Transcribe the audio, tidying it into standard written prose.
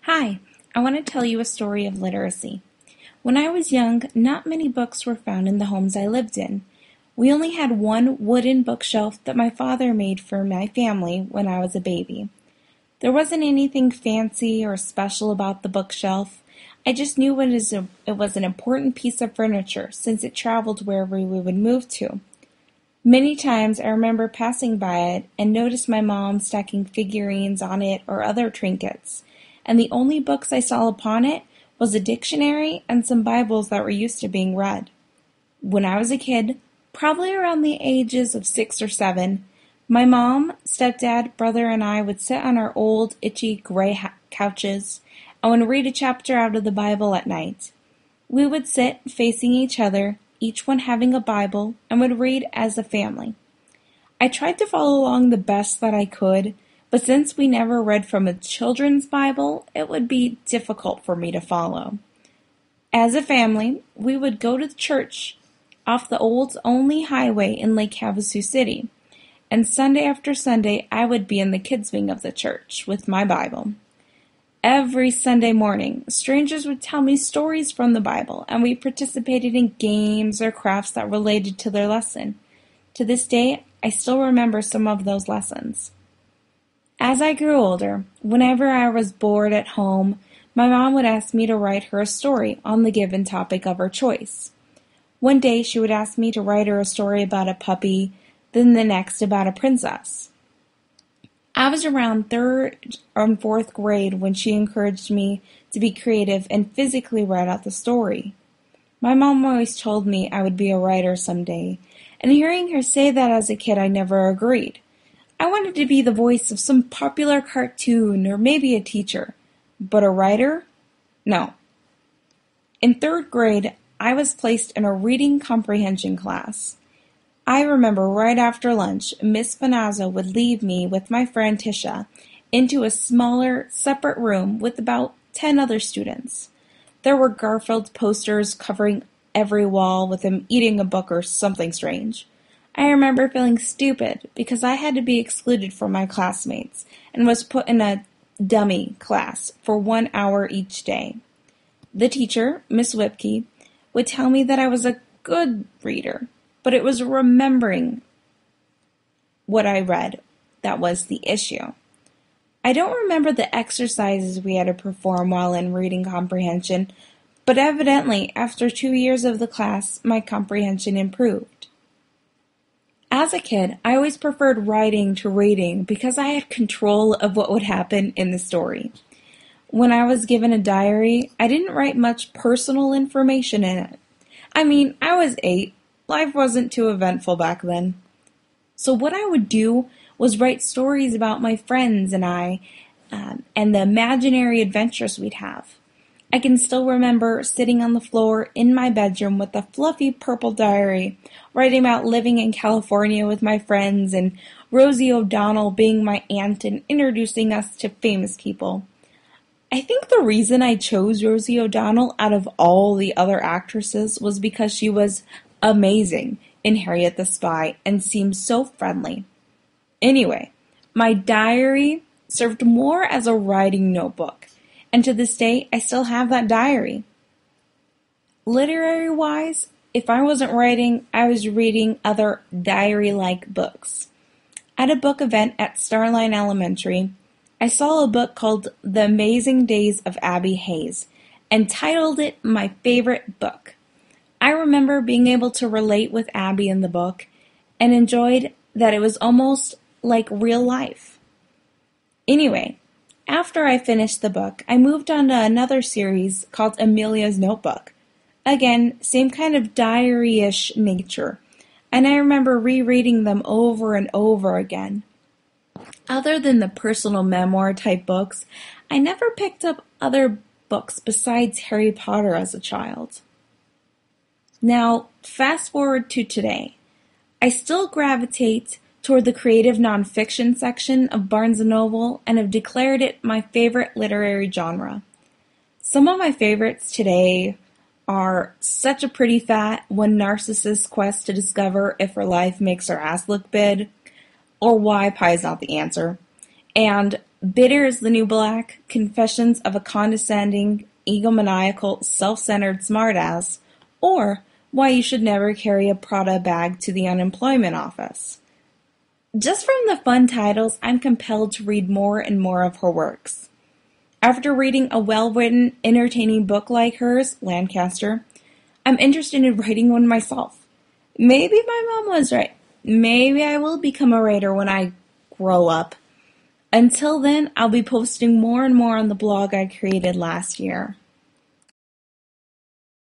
Hi, I want to tell you a story of literacy. When I was young, not many books were found in the homes I lived in. We only had one wooden bookshelf that my father made for my family when I was a baby. There wasn't anything fancy or special about the bookshelf. I just knew it was an important piece of furniture since it traveled wherever we would move to. Many times I remember passing by it and noticed my mom stacking figurines on it or other trinkets, and the only books I saw upon it was a dictionary and some Bibles that were used to being read. When I was a kid, probably around the ages of 6 or 7, my mom, stepdad, brother, and I would sit on our old, itchy, gray couches and would read a chapter out of the Bible at night. We would sit facing each other, each one having a Bible, and would read as a family. I tried to follow along the best that I could, but since we never read from a children's Bible, it would be difficult for me to follow. As a family, we would go to the church off the old only highway in Lake Havasu City, and Sunday after Sunday I would be in the kids' wing of the church with my Bible. Every Sunday morning, strangers would tell me stories from the Bible, and we participated in games or crafts that related to their lesson. To this day, I still remember some of those lessons. As I grew older, whenever I was bored at home, my mom would ask me to write her a story on the given topic of her choice. One day she would ask me to write her a story about a puppy, then the next about a princess. I was around 3rd or 4th grade when she encouraged me to be creative and physically write out the story. My mom always told me I would be a writer someday, and hearing her say that as a kid I never agreed. I wanted to be the voice of some popular cartoon or maybe a teacher, but a writer? No. In 3rd grade, I was placed in a reading comprehension class. I remember right after lunch, Miss Finazzo would leave me with my friend Tisha into a smaller, separate room with about 10 other students. There were Garfield posters covering every wall with him eating a book or something strange. I remember feeling stupid because I had to be excluded from my classmates and was put in a dummy class for 1 hour each day. The teacher, Miss Whipke, would tell me that I was a good reader, but it was remembering what I read that was the issue. I don't remember the exercises we had to perform while in reading comprehension, but evidently after 2 years of the class, my comprehension improved. As a kid, I always preferred writing to reading because I had control of what would happen in the story. When I was given a diary, I didn't write much personal information in it. I mean, I was 8. Life wasn't too eventful back then. So what I would do was write stories about my friends and I, and the imaginary adventures we'd have. I can still remember sitting on the floor in my bedroom with a fluffy purple diary, writing about living in California with my friends and Rosie O'Donnell being my aunt and introducing us to famous people. I think the reason I chose Rosie O'Donnell out of all the other actresses was because she was amazing in Harriet the Spy and seemed so friendly. Anyway, my diary served more as a writing notebook, and to this day I still have that diary. Literary-wise, if I wasn't writing, I was reading other diary-like books. At a book event at Starline Elementary, I saw a book called The Amazing Days of Abby Hayes and titled it My Favorite Book. I remember being able to relate with Abby in the book and enjoyed that it was almost like real life. Anyway, after I finished the book, I moved on to another series called Amelia's Notebook. Again, same kind of diary-ish nature, and I remember rereading them over and over again. Other than the personal memoir type books, I never picked up other books besides Harry Potter as a child. Now, fast forward to today. I still gravitate toward the creative nonfiction section of Barnes & Noble and have declared it my favorite literary genre. Some of my favorites today are Such a Pretty Fat, One Narcissist's Quest to Discover If Her Life Makes Her Ass Look Big, or Why Pie's Not the Answer, and Bitter is the New Black, Confessions of a Condescending, Egomaniacal, Self-Centered Smartass, or Why You Should Never Carry a Prada Bag to the Unemployment Office. Just from the fun titles, I'm compelled to read more and more of her works. After reading a well-written, entertaining book like hers, Lancaster, I'm interested in writing one myself. Maybe my mom was right. Maybe I will become a writer when I grow up. Until then, I'll be posting more and more on the blog I created last year.